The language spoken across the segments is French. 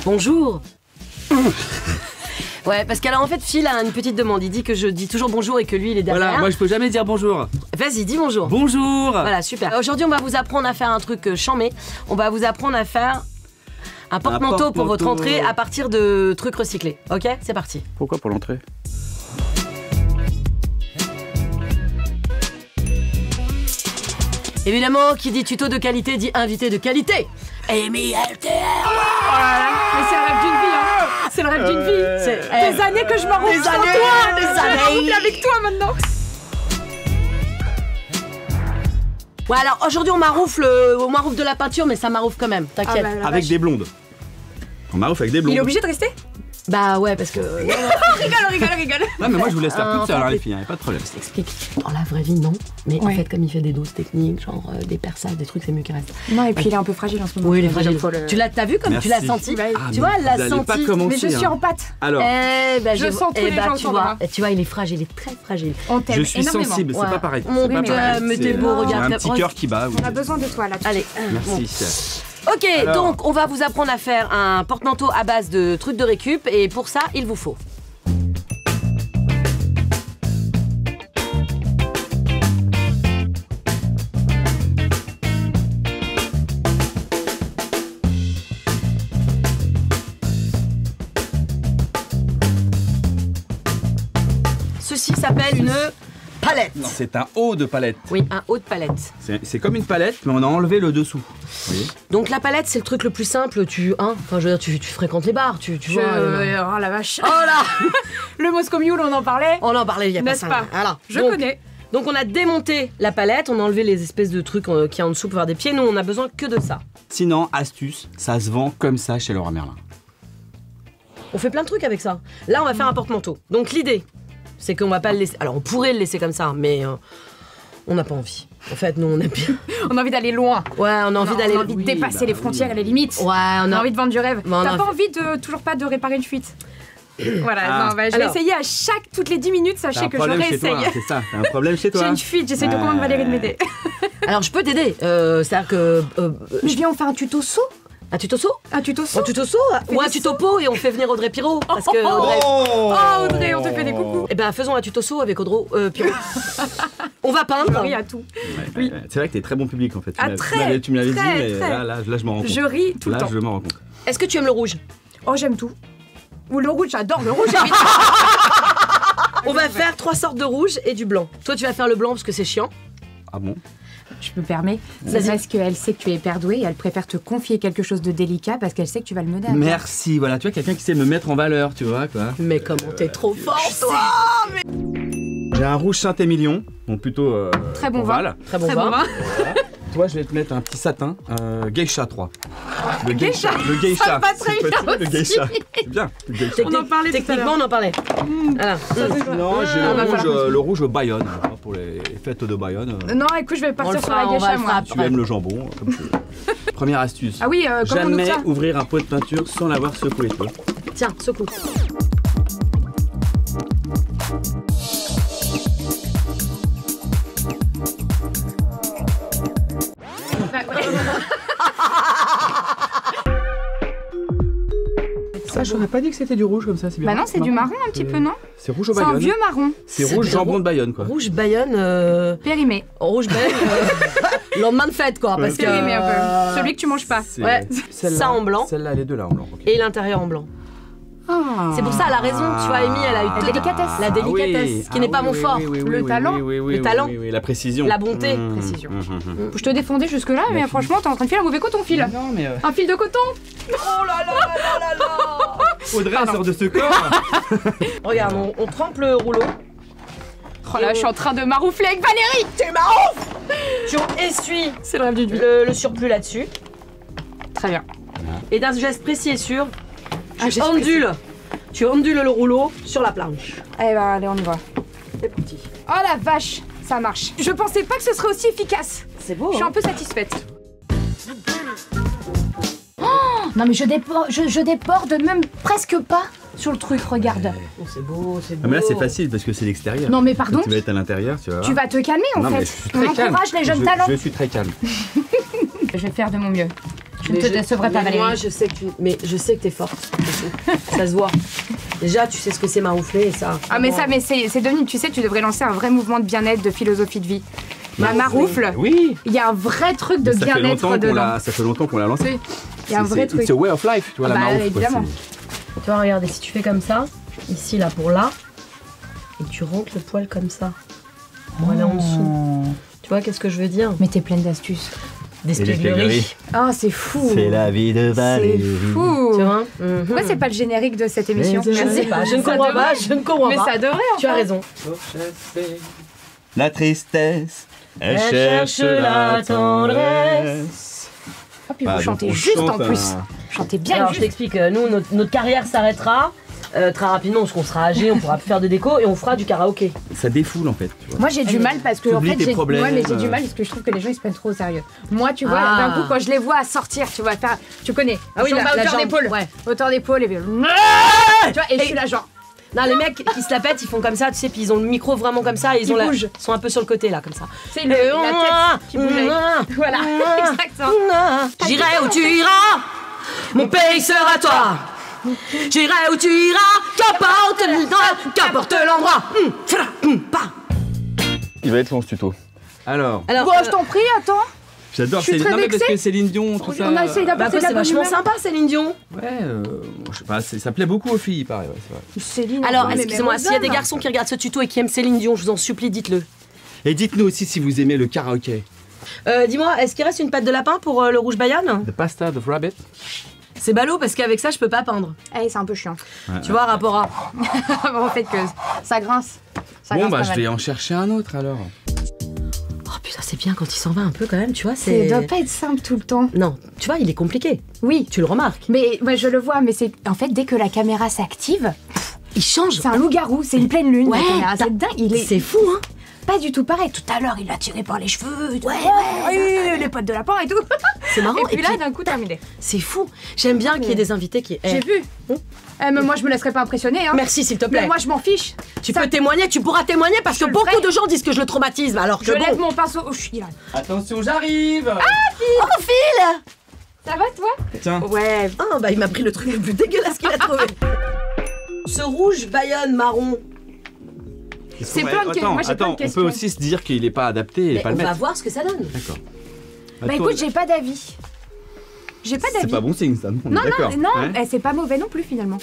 Bonjour. Ouais, parce qu'alors en fait, Phil a une petite demande. Il dit que je dis toujours bonjour et que lui, il est derrière. Voilà, moi je peux jamais dire bonjour. Vas-y, dis bonjour. Bonjour. Voilà, super. Aujourd'hui, on va vous apprendre à faire un truc chambé. On va vous apprendre à faire un porte-manteau pour votre entrée à partir de trucs recyclés. Ok, c'est parti. Pourquoi pour l'entrée? Évidemment, qui dit tuto de qualité dit invité de qualité. Amy LTR. Oh là là, mais c'est le rêve d'une vie, hein. C'est le rêve d'une vie. C'est des années que je m'enroule sans toi. Des années avec toi maintenant. Ouais, alors aujourd'hui on maroufle de la peinture, mais ça maroufle quand même, t'inquiète. Ah bah, avec des blondes. On maroufle avec des blondes. Il est obligé de rester? Bah ouais, parce que... rigole. Ouais, mais moi je vous laisse faire toute seule, les filles, hein, pas de problème. Je t'explique. Dans la vraie vie, non. Mais en fait, comme il fait des doses techniques, genre des perçages, des trucs, c'est mieux qu'il reste. Non, et puis il est un peu fragile en ce moment. Oui, il est fragile. T'as vu comme tu l'as senti? Tu vois, elle l'a senti. Mais je suis en pâte. Alors, je sens tous les gens tu vois. Tu vois, il est fragile, il est très fragile. On t'aime je suis énormément. sensible, c'est pas pareil. Mais t'es beau, regarde. Un petit cœur qui bat. Oui. On a besoin de toi là. Allez. Merci. Ok, alors, donc on va vous apprendre à faire un porte-manteau à base de trucs de récup et pour ça, il vous faut. Ceci s'appelle une palette. C'est un haut de palette. Oui, un haut de palette. C'est comme une palette, mais on a enlevé le dessous. Oui. Donc la palette, c'est le truc le plus simple. Tu fréquentes les bars, tu vois. Oh la vache. Oh là. Le Moscow Mule, on en parlait. On en parlait il y a pas N'est-ce pas? Voilà. Je connais. Donc on a démonté la palette, on a enlevé les espèces de trucs qu'il y a en dessous pour faire des pieds. Nous, on a besoin que de ça. Sinon, astuce, ça se vend comme ça chez Leroy Merlin. On fait plein de trucs avec ça. Là, on va faire un porte-manteau. Donc l'idée, c'est qu'on va pas le laisser. Alors on pourrait le laisser comme ça, mais on n'a pas envie. En fait, nous, on a bien. On a envie d'aller loin. Ouais, on a envie d'aller. On a envie de dépasser les frontières et les limites. Ouais, on a envie de vendre du rêve. T'as pas envie de toujours pas de réparer une fuite? Voilà, non, je vais essayer toutes les 10 minutes, sachez que je réessaye. C'est ça, t'as un problème chez toi. J'ai une fuite, j'essaie de convaincre Valérie de m'aider. Alors je peux t'aider, c'est-à-dire que... Mais viens, on fait un tuto saut. Un tuto saut? Un tuto saut? Un tuto saut ou un tuto pot et on fait venir Audrey Pirot parce que Audrey... Oh Audrey, on te fait des coucous. Eh ben faisons un tuto saut avec Audrey Pirot. On va peindre. Je ris à tout. Oui. C'est vrai que t'es très bon public en fait. Tu me l'avais dit, mais là je m'en rends compte. Je ris tout le temps. Là je m'en rends compte. Est-ce que tu aimes le rouge? Oh j'aime tout. Ou le rouge, j'adore le rouge, évidemment. On va faire 3 sortes de rouge et du blanc. Toi, tu vas faire le blanc parce que c'est chiant. Ah bon? Je me permets. C'est parce qu'elle sait que tu es perdouée et elle préfère te confier quelque chose de délicat parce qu'elle sait que tu vas le mener à bien. Merci, voilà, tu vois, quelqu'un qui sait me mettre en valeur, tu vois, quoi. Mais comment t'es trop fort, toi! J'ai un rouge Saint-Émilion, donc plutôt très bon vin. Très bon vin. Voilà. Toi, je vais te mettre un petit satin, Geisha 3. Le geisha. Ça passe très bien. Le geisha. C'est bien. Le geisha. On en parlait techniquement, on en parlait. Voilà. Non, j'ai le rouge au Bayonne, pour les fêtes de Bayonne. Non, écoute, je vais partir sur la geisha, moi. Tu aimes le jambon, comme tu veux. Première astuce. Ah oui, comment on ouvre ça? Jamais ouvrir un pot de peinture sans l'avoir secoué, toi. Tiens, secoue. Ça, j'aurais pas dit que c'était du rouge comme ça, c'est bien. Bah non, c'est du marron un petit peu, non? C'est rouge au Bayonne. C'est un vieux marron. C'est rouge jambon de Bayonne, quoi. Rouge Bayonne. Périmé. Rouge Bayonne. Lendemain de fête, quoi. Parce que. Périmé un peu. Celui que tu manges pas. Ouais. Ça en blanc. Celle-là, les deux là en blanc. Et l'intérieur en blanc. C'est pour ça, elle a raison, tu vois, Amy, elle a eu la délicatesse. La délicatesse, qui n'est pas mon fort. Le talent. Le talent. La précision. La bonté. Précision. Je te défendais jusque-là, mais franchement, t'es en train de faire un mauvais coton fil. Non, mais. Un fil de coton. Oh là là là là là. Audrey sort de ce corps. Regarde, on trempe le rouleau. Oh là, je suis en train de maroufler avec Valérie. Tu maroufles. Tu essuies. C'est le rêve du le surplus là-dessus. Très bien. Et d'un geste précis et sûr, tu ondules le rouleau sur la planche. Eh ben, allez, on y va. C'est parti. Oh la vache, ça marche. Je pensais pas que ce serait aussi efficace. C'est beau. Je suis un peu satisfaite. Oh, non mais je déborde même presque pas sur le truc, regarde. Oh, c'est beau, c'est beau. Ah mais là c'est facile parce que c'est l'extérieur. Non mais pardon. Tu vas être à l'intérieur, tu vois. Tu vas te calmer en fait. On encourage les jeunes talents. Je suis très calme. Je vais faire de mon mieux. Je ne te décevrai pas, Valérie. Moi, je sais que t'es forte. Ça se voit. Déjà, tu sais ce que c'est maroufler et ça. Ah, mais ça, mais c'est devenu, tu sais, tu devrais lancer un vrai mouvement de bien-être, de philosophie de vie. La maroufle, oui. Il y a un vrai truc de bien-être dedans. Ça fait longtemps qu'on l'a lancé. Il y a un vrai truc. C'est a way of life, tu vois, la maroufle. Évidemment. Tu vois, regardez, si tu fais comme ça, ici, là, pour là, et tu rentres le poil comme ça, pour aller en dessous. Tu vois, qu'est-ce que je veux dire? Mais t'es pleine d'astuces. D'espièglerie. Ah, c'est fou. C'est la vie de Valérie. C'est fou. Tu vois? Pourquoi c'est pas le générique de cette émission? Je ne sais pas, je ne comprends pas. Mais ça devrait, en fait. Tu as raison. La tristesse, elle cherche la tendresse. Ah, puis vous chantez juste en plus. Chantez bien. Alors, je t'explique, nous, notre carrière s'arrêtera. Très rapidement, parce qu'on sera âgé, on pourra plus faire de déco et on fera du karaoké. Ça défoule en fait. Tu vois. Moi j'ai du mal parce que en fait, j'ai du mal parce que je trouve que les gens ils se prennent trop au sérieux. Moi tu vois, d'un coup quand je les vois sortir, tu vois, faire, tu connais, la hauteur d'épaule, hauteur d'épaule et puis, tu vois, et je suis là genre. Non, les mecs qui se la pètent, ils font comme ça, tu sais, puis ils ont le micro vraiment comme ça, et ils sont un peu sur le côté là, comme ça. C'est la tête qui bouge. Voilà, exactement. J'irai où tu iras, mon pays sera toi. J'irai où tu iras, qu'importe l'endroit. Il va être long ce tuto. Alors bon, je t'en prie, attends. J'adore Céline. Non mais parce que Céline Dion, tout ça. On a essayé d'apporter de la c'est vachement sympa, Céline Dion. Ouais, je sais pas, ça plaît beaucoup aux filles, pareil. Ouais, c'est vrai. Céline. Alors, excusez-moi, s'il y a des garçons qui regardent ce tuto et qui aiment Céline Dion, je vous en supplie, dites-le. Et dites-nous aussi si vous aimez le karaoké. Dis-moi, est-ce qu'il reste une pâte de lapin pour le rouge Bayonne? The pasta of rabbit. C'est ballot parce qu'avec ça, je peux pas peindre. Eh, c'est un peu chiant. Tu vois, rapport à. En fait, que ça grince. Bon, bah, je vais en chercher un autre alors. Oh putain, c'est bien quand il s'en va un peu quand même, tu vois. Ça doit pas être simple tout le temps. Non, tu vois, il est compliqué. Oui. Tu le remarques. Mais ouais, je le vois, mais c'est. En fait, dès que la caméra s'active, il change. C'est un loup-garou, c'est une pleine lune. Ouais, c'est dingue. C'est fou, hein. Pas du tout pareil. Tout à l'heure, il l'a tiré par les cheveux. Ouais, les potes de lapin et tout. C'est marrant. Et puis là, d'un coup, terminé. C'est fou. J'aime bien qu'il y ait des invités qui. J'ai vu. Mais moi, je me laisserai pas impressionner. Hein. Merci, s'il te plaît. Mais moi, je m'en fiche. Tu peux témoigner, tu pourras témoigner parce que beaucoup de gens disent que je le traumatise. Alors que je lève mon pinceau. Oh, attention, j'arrive. Ah, Phil. Oh, Phil. Ça va, toi? Tiens. Ouais. Ah, bah, il m'a pris le truc le plus dégueulasse qu'il a trouvé. Ce rouge Bayonne marron. C'est plein de questions. Moi, j'ai plein de questions. On peut aussi se dire qu'il n'est pas adapté et pas le mettre. On va voir ce que ça donne. D'accord. Bah écoute, j'ai pas d'avis. J'ai pas d'avis. C'est pas bon signe ça, non, c'est pas mauvais non plus finalement.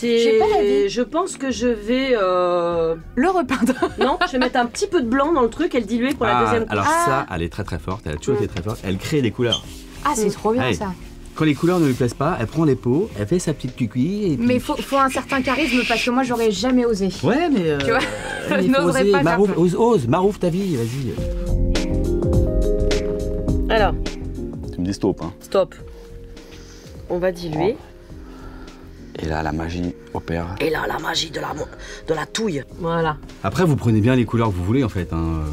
J'ai pas d'avis. Je pense que je vais le repeindre. Non, je vais mettre un petit peu de blanc dans le truc et le diluer pour la deuxième couche. Alors ça, elle est très très forte, elle a toujours été très forte, elle crée des couleurs. Ah, c'est trop bien ça. Quand les couleurs ne lui plaisent pas, elle prend les pots, elle fait sa petite cucuille. Mais faut un certain charisme parce que moi j'aurais jamais osé. Ouais, mais. Tu vois, je n'oserais pas. Marouf, ose, Marouf ta vie, vas-y. Alors. Tu me dis stop, hein. Stop. On va diluer. Et là, la magie opère. Et là, la magie de la touille. Voilà. Après, vous prenez bien les couleurs que vous voulez en fait. Hein.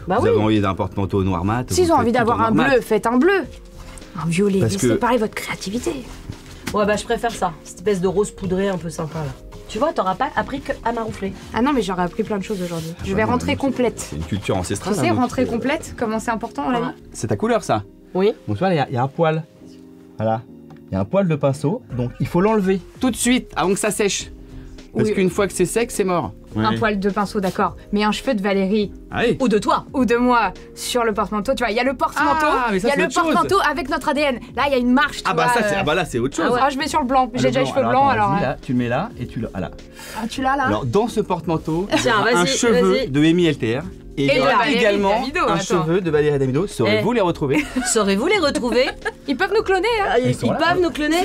Bah vous avez envie d'un porte-manteau noir mat. S'ils ont envie d'avoir un bleu, faites un bleu. Un violet, laissez parler votre créativité. Ouais, bah je préfère ça. Cette espèce de rose poudré un peu sympa là. Tu vois, t'auras pas appris qu'à maroufler. Ah non, mais j'aurais appris plein de choses aujourd'hui. Je vais rentrer complète. C'est une culture ancestrale. Tu sais, rentrer complète, comment c'est important dans la vie? C'est ta couleur ça? Oui. Donc tu vois, il y a un poil. Voilà. Il y a un poil de pinceau, donc il faut l'enlever tout de suite avant que ça sèche. Parce qu'une fois que c'est sec, c'est mort. Ouais. Un poil de pinceau, d'accord. Mais un cheveu de Valérie, ou de toi, ou de moi, sur le porte-manteau, tu vois, il y a le porte-manteau, il y a le porte-manteau avec notre ADN. Là, il y a une marche. Ah bah ça, là, c'est autre chose. Je mets sur le blanc. J'ai déjà les cheveux blancs, alors. Là, tu le mets là et tu le. Là. Ah, tu l'as là. Alors dans ce porte-manteau, un cheveu de Amy LTR. Et il y aura également un cheveu de Valérie Damido. Saurez-vous les retrouver? Saurez-vous les retrouver? Ils peuvent nous cloner, hein. Ils peuvent nous cloner.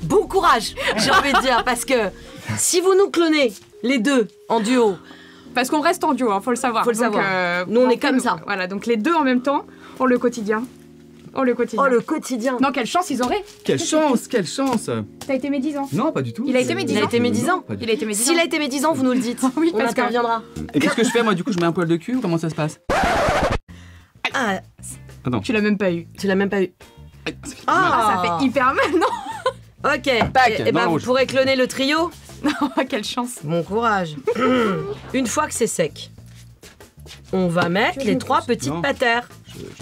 Bon courage, j'ai envie de dire, parce que si vous nous clonez les deux en duo, parce qu'on reste en duo, hein, faut le savoir. Faut le savoir. Nous on est comme ça. Voilà, donc les deux en même temps, pour le quotidien. Oh le quotidien. Oh le quotidien. Non, quelle chance ils auraient. Quelle chance, quelle chance. T'as été mes 10 ans? Non, pas du tout. Il a été mes 10 ans. Il a été mes 10 ans. S'il a été mes 10 ans, vous nous le dites. Oui, on interviendra. Et qu'est-ce que je fais moi du coup? Je mets un poil de cul ou comment ça se passe? Ah. Attends. Tu l'as même pas eu. Tu l'as même pas eu. Ah, ça fait hyper mal, non? Ok. Et ben vous pourrez cloner le trio. Non, quelle chance. Bon courage. Une fois que c'est sec, on va mettre les 3 petites patères.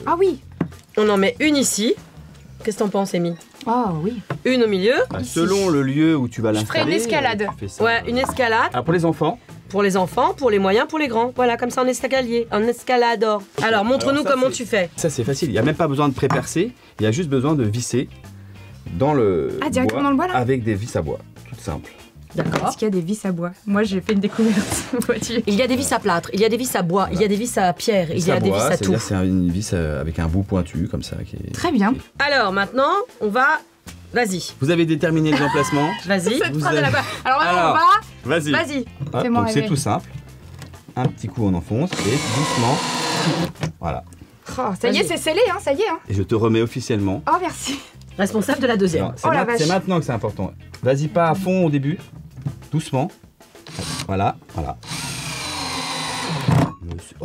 Ah oui. On en met une ici. Qu'est-ce que t'en penses, Amy? Oh oui. Une au milieu. Selon le lieu où tu vas l'installer. Je ferai une escalade. Ouais, une escalade. Alors pour les enfants. Pour les enfants, pour les moyens, pour les grands. Voilà, comme ça en escalier, en escalador. Alors, montre-nous comment tu fais. Ça, c'est facile. Il n'y a même pas besoin de pré-percer. Il y a juste besoin de visser dans le directement bois dans le bois, là? avec des vis à bois. Tout simple. D'accord. Est-ce qu'il y a des vis à bois? Moi, j'ai fait une découverte. Il y a des vis à plâtre, il y a des vis à bois, il y a des vis à pierre, il y a des vis à tout. C'est une vis avec un bout pointu, comme ça. Qui est... Très bien. Alors, maintenant, on va... Vas-y. Vous avez déterminé les emplacements. Vas-y. Alors, on va... Vas-y. Vas-y. Donc, c'est tout simple. Un petit coup, on enfonce et doucement. Voilà. Oh, ça y est, c'est scellé, hein, ça y est. Hein. Et je te remets officiellement. Oh, merci. Responsable de la deuxième. C'est maintenant que c'est important. Vas-y pas à fond au début. Doucement. Voilà, voilà. J'ai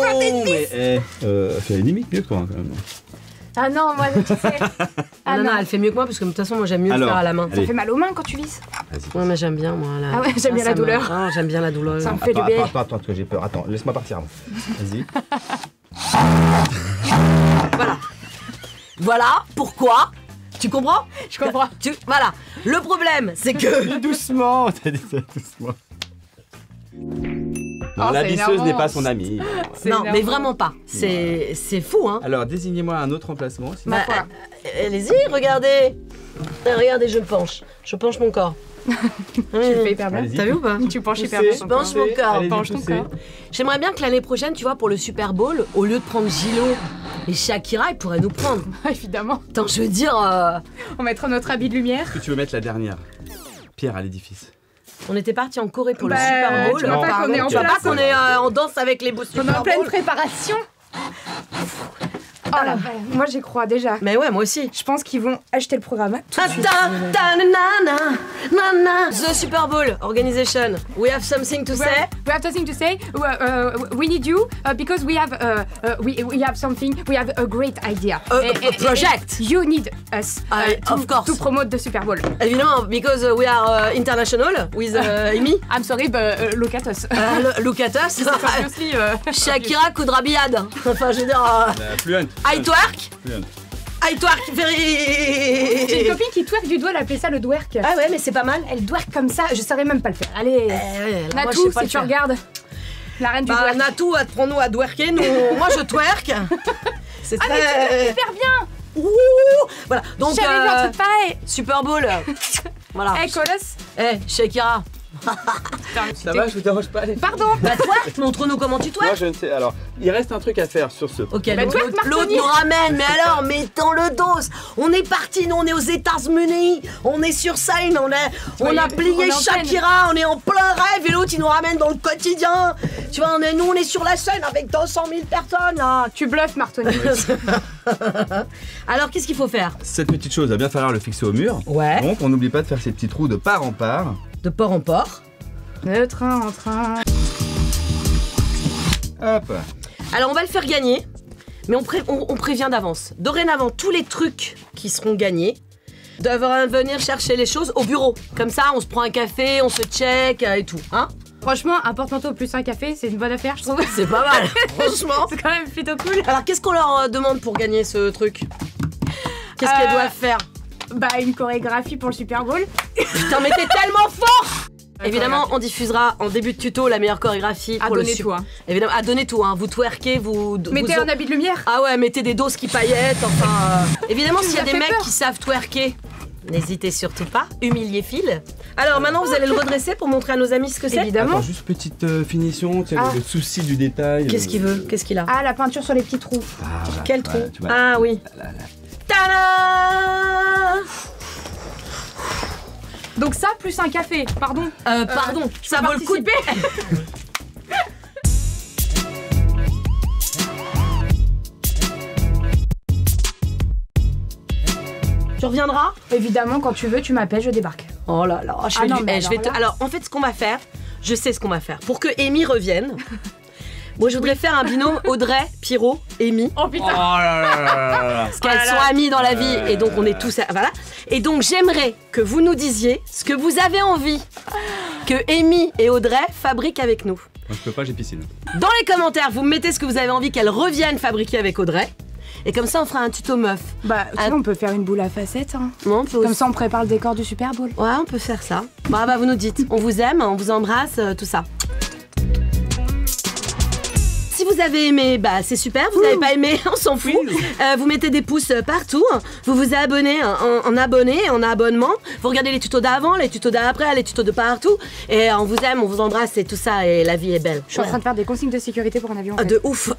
pas d'ennemis. Fais limite mieux que toi, quand même. Ah non, moi, tu sais. non, elle fait mieux que moi, parce que de toute façon, moi, j'aime mieux le faire à la main. Ça fait mal aux mains quand tu vises. Ouais, mais j'aime bien, moi. Ah ouais, j'aime bien la douleur. Ah, j'aime bien la douleur. Ça me fait du bien. Attends, parce que j'ai peur. Attends, laisse-moi partir. Vas-y. Voilà pourquoi. Tu comprends? Je comprends. Voilà. Le problème, c'est que... Doucement, t'as dit ça doucement. Non, la visseuse n'est pas son amie. Non, mais vraiment pas. C'est fou, hein. Alors, désignez-moi un autre emplacement. Allez-y, regardez. Regardez, je penche. Je penche mon corps. Tu le fais hyper bien. T'as vu ou pas? Tu penches hyper bien. Je penche mon corps. Penche ton corps. J'aimerais bien que l'année prochaine, tu vois, pour le Super Bowl, au lieu de prendre Gilo et Shakira, ils pourraient nous prendre. Évidemment. Attends, je veux dire... On mettra notre habit de lumière. Est-ce que tu veux mettre la dernière pierre à l'édifice? On était parti en Corée pour le Super Bowl. Tu vois pas qu'on est en place. Pas qu'on est en danse avec les beaux Super Bowl. On est en pleine préparation. Oh là, moi j'y crois déjà. Mais ouais, moi aussi. Je pense qu'ils vont acheter le programme tout de suite. The Super Bowl Organization. We have something to say. We have something to say. We need you because we have something. We have a great idea. A project. You need us. Of course. To promote the Super Bowl. Évidemment, because we are international with Amy. I'm sorry, but look at us. Look at us. Shakira Koudrabiad. Enfin, je veux dire. Fluent. I twerk. I twerk very... J'ai une copine qui twerk du doigt, elle appelait ça le dwerk. Ah ouais, mais c'est pas mal. Elle twerk comme ça, je saurais même pas le faire. Allez, Natou, si tu regardes, la reine du twerk. Natou, apprends-nous à twerker, moi je twerk. C'est très... mais tu twerk hyper bien. Ouh, voilà, donc... J'avais vu un truc pareil. Super Bowl. Voilà. Hey, Colos. Hey, Shakira. Ça va, je vous dérange pas. Pardon. Bah twerk, montre-nous comment tu twerk. Moi je ne sais. Alors, il reste un truc à faire sur ce. Ok, l'autre nous ramène, mais alors, mettons le dos. On est parti, nous on est aux États-Unis, on est sur scène, on a plié Shakira, on est en plein rêve, et l'autre il nous ramène dans le quotidien. Tu vois, nous on est sur la scène avec 200 000 personnes là. Tu bluffes, Martoni. Alors qu'est-ce qu'il faut faire? Cette petite chose, il va bien falloir le fixer au mur. Ouais. Donc on n'oublie pas de faire ces petits trous de part en part. De port en port. De train en train. Hop. Alors on va le faire gagner, mais on prévient d'avance. Dorénavant, tous les trucs qui seront gagnés doivent venir chercher les choses au bureau. Comme ça, on se prend un café, on se check et tout, hein? Franchement, un porte-manteau plus un café, c'est une bonne affaire, je trouve. C'est pas mal, franchement. C'est quand même plutôt cool. Alors qu'est-ce qu'on leur demande pour gagner ce truc? Qu'est-ce qu'elles doivent faire? Bah une chorégraphie pour le Super Bowl. Putain, mais t'es tellement fort! Évidemment, on diffusera en début de tuto la meilleure chorégraphie pour le tout, hein. Évidemment, à donner tout, hein. Vous twerkez, mettez un habit de lumière. Ah ouais, mettez des doses qui paillettes, enfin... Évidemment, s'il y a des mecs qui savent twerker, n'hésitez surtout pas, humiliez Phil. Alors maintenant, vous allez le redresser pour montrer à nos amis ce que c'est. Évidemment. Attends, juste petite finition, le souci du détail. Qu'est-ce qu'il veut? Qu'est-ce qu'il a? Ah, la peinture sur les petits trous. Ah, voilà, quel trou? tu vois. Ah oui. Tada! Donc ça, plus un café, pardon. Pardon, ça vaut le coup de... Tu reviendras? Évidemment, quand tu veux, tu m'appelles, je débarque. Oh là là, alors en fait, ce qu'on va faire, je sais ce qu'on va faire. Pour que Amy revienne, moi je voudrais faire un binôme Audrey, Pierrot, Amy. Oh putain. Oh là là là là. Parce qu'elles sont amies dans la vie et donc on est tous... Voilà. Et donc j'aimerais que vous nous disiez ce que vous avez envie que Amy et Audrey fabriquent avec nous. Moi je peux pas, j'ai piscine. Dans les commentaires, vous me mettez ce que vous avez envie qu'elles reviennent fabriquer avec Audrey. Et comme ça, on fera un tuto meuf. Bah, on peut faire une boule à facettes. Hein. Non, comme ça, on prépare le décor du Super Bowl. Ouais, on peut faire ça. Bah, vous nous dites. On vous aime, on vous embrasse, tout ça. Si vous avez aimé, bah c'est super. Vous n'avez pas aimé, on s'en fout. Vous mettez des pouces partout. Vous vous abonnez en abonné, en abonnement. Vous regardez les tutos d'avant, les tutos d'après, les tutos de partout. Et on vous aime, on vous embrasse et tout ça. Et la vie est belle. Je suis en train de faire des consignes de sécurité pour un avion. De ouf.